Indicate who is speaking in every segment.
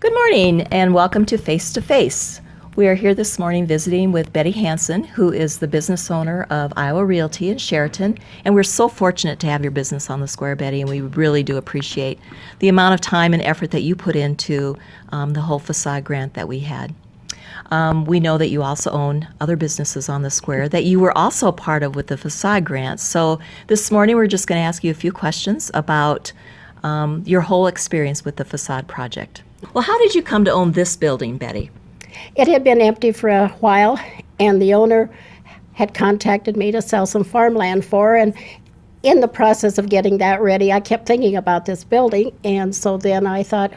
Speaker 1: Good morning and welcome to Face to Face. We are here this morning visiting with Betty Hansen, who is the business owner of Iowa Realty in Chariton. And we're so fortunate to have your business on the square, Betty, and we really do appreciate the amount of time and effort that you put into the whole facade grant that we had. We know that you also own other businesses on the square that you were also a part of with the facade grant. So this morning we're just going to ask you a few questions about your whole experience with the facade project. Well, how did you come to own this building, Betty?
Speaker 2: It had been empty for a while, and the owner had contacted me to sell some farmland for her. And in the process of getting that ready, I kept thinking about this building. And so then I thought,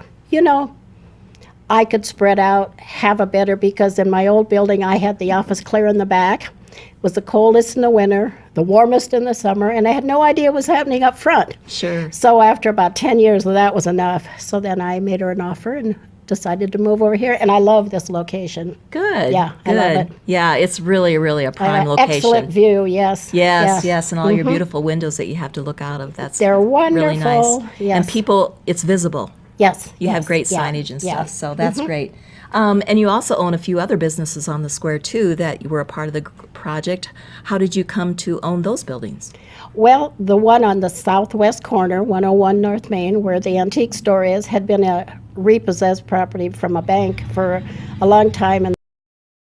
Speaker 2: I could spread out, have a better, because in my old building, I had the office clear in the back. It was the coldest in the winter, the warmest in the summer, and I had no idea what was happening up front.
Speaker 1: Sure.
Speaker 2: So after about 10 years, that was enough. So then I made her an offer and decided to move over here, and I love this location.
Speaker 1: Good.
Speaker 2: Yeah,
Speaker 1: good.
Speaker 2: I love it.
Speaker 1: Yeah, it's really a prime location.
Speaker 2: Excellent view, yes.
Speaker 1: Yes, and all your beautiful windows that you have to look out of.
Speaker 2: They're wonderful.
Speaker 1: Really nice.
Speaker 2: Yes.
Speaker 1: And people, it's visible.
Speaker 2: Yes.
Speaker 1: You have great
Speaker 2: yeah,
Speaker 1: signage and
Speaker 2: yeah.
Speaker 1: stuff, so that's great. And you also own a few other businesses on the square, too, that you were a part of the project. How did you come to own those buildings?
Speaker 2: Well, the one on the southwest corner, 101 North Main, where the antique store is, had been a repossessed property from a bank for a long time, and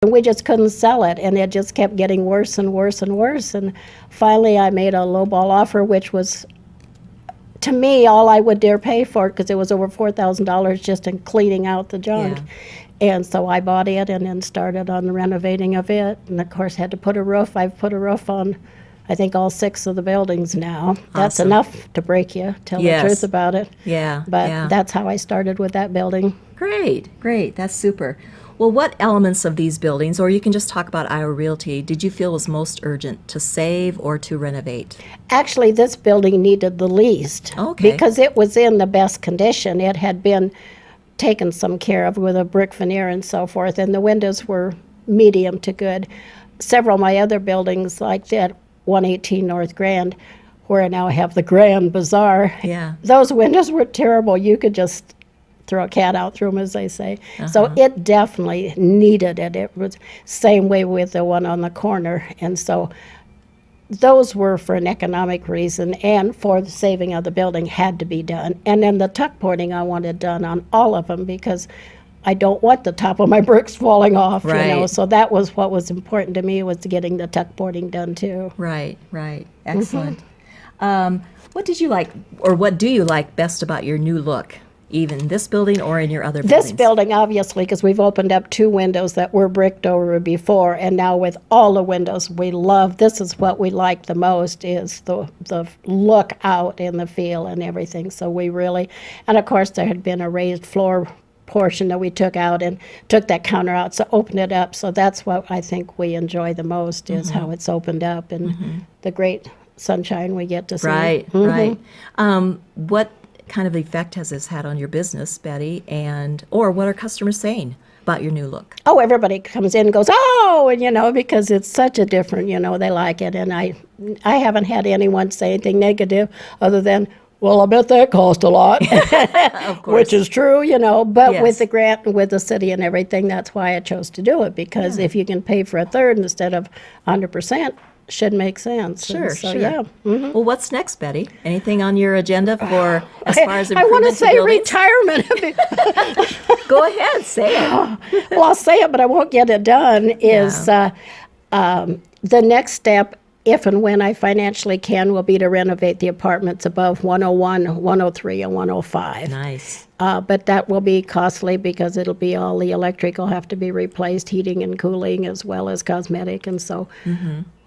Speaker 2: we just couldn't sell it, and it just kept getting worse and worse and worse. And finally, I made a lowball offer, which was, to me, all I would dare pay for it, because it was over $4,000 just in cleaning out the junk.
Speaker 1: Yeah.
Speaker 2: And so I bought it and then started on the renovating of it, and of course had to put a roof. I've put a roof on, I think, all 6 of the buildings now. That's
Speaker 1: Awesome.
Speaker 2: enough to break you, tell
Speaker 1: Yes.
Speaker 2: the truth about it.
Speaker 1: Yeah.
Speaker 2: But
Speaker 1: yeah.
Speaker 2: that's how I started with that building.
Speaker 1: Great. That's super. Well, what elements of these buildings, or you can just talk about Iowa Realty, did you feel was most urgent to save or to renovate?
Speaker 2: Actually, this building needed the least
Speaker 1: Okay.
Speaker 2: because it was in the best condition. It had been taken some care of with a brick veneer and so forth, and the windows were medium to good. Several of my other buildings, like that 118 North Grand, where I now have the Grand Bazaar,
Speaker 1: Yeah.
Speaker 2: those windows were terrible. You could just throw a cat out through them, as they say. So it definitely needed it. It was same way with the one on the corner. And so those were for an economic reason and for the saving of the building had to be done. And then the tuck porting I wanted done on all of them, because I don't want the top of my bricks falling off,
Speaker 1: Right.
Speaker 2: So that was what was important to me, was getting the tuck porting done too.
Speaker 1: Right. Excellent. What did you like, or what do you like best about your new look, even this building or in your other buildings?
Speaker 2: This building, obviously, because we've opened up 2 windows that were bricked over before, and now with all the windows, we love, this is what we like the most, is the look out and the feel and everything. So we really, and of course there had been a raised floor portion that we took out and took that counter out, so opened it up. So that's what I think we enjoy the most, is how it's opened up and the great sunshine we get to see.
Speaker 1: Right. What kind of effect has this had on your business, Betty, or what are customers saying about your new look?
Speaker 2: Oh, everybody comes in and goes, oh, and because it's such a different, they like it. And I haven't had anyone say anything negative other than, well, I bet that cost a lot,
Speaker 1: Of course.
Speaker 2: which is true, but
Speaker 1: Yes.
Speaker 2: with the grant and with the city and everything, that's why I chose to do it, because if you can pay for a third instead of 100%, should make sense.
Speaker 1: Sure,
Speaker 2: And so,
Speaker 1: sure.
Speaker 2: yeah.
Speaker 1: Well, what's next, Betty? Anything on your agenda for as far as
Speaker 2: I want
Speaker 1: improvement
Speaker 2: to
Speaker 1: to
Speaker 2: say
Speaker 1: buildings?
Speaker 2: retirement.
Speaker 1: Go ahead, say it.
Speaker 2: Well, I'll say it, but I won't get it done, is the next step, if and when I financially can, will be to renovate the apartments above 101, 103, and 105.
Speaker 1: Nice.
Speaker 2: But that will be costly, because it'll be all the electric will have to be replaced, heating and cooling, as well as cosmetic. And so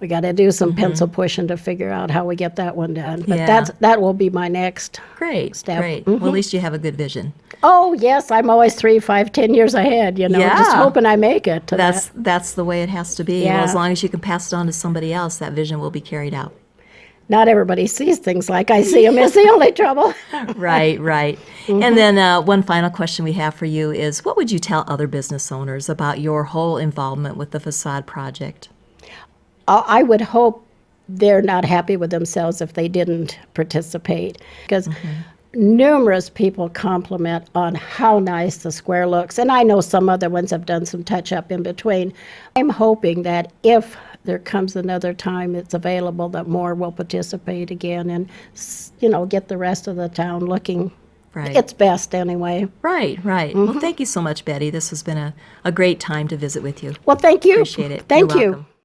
Speaker 2: we got to do some pencil pushing to figure out how we get that one done. But
Speaker 1: Yeah.
Speaker 2: that will be my next
Speaker 1: Great.
Speaker 2: step.
Speaker 1: Great. Well, at least you have a good vision.
Speaker 2: Oh, yes, I'm always 3, 5, 10 years ahead, just
Speaker 1: Yeah.
Speaker 2: hoping I make it to that.
Speaker 1: That's the way it has to be.
Speaker 2: Yeah.
Speaker 1: Well, as long as you can pass it on to somebody else, that vision will be carried out.
Speaker 2: Not everybody sees things like I see them, is the only trouble.
Speaker 1: Right. And then one final question we have for you is, what would you tell other business owners about your whole involvement with the facade project?
Speaker 2: I would hope they're not happy with themselves if they didn't participate, because numerous people compliment on how nice the square looks. And I know some other ones have done some touch-up in between. I'm hoping that if there comes another time it's available, that more will participate again and, get the rest of the town looking
Speaker 1: Right.
Speaker 2: its best anyway.
Speaker 1: Right, right. Well, thank you so much, Betty. This has been a great time to visit with you.
Speaker 2: Well, thank you.
Speaker 1: Appreciate it.
Speaker 2: Thank
Speaker 1: You're
Speaker 2: you.
Speaker 1: welcome.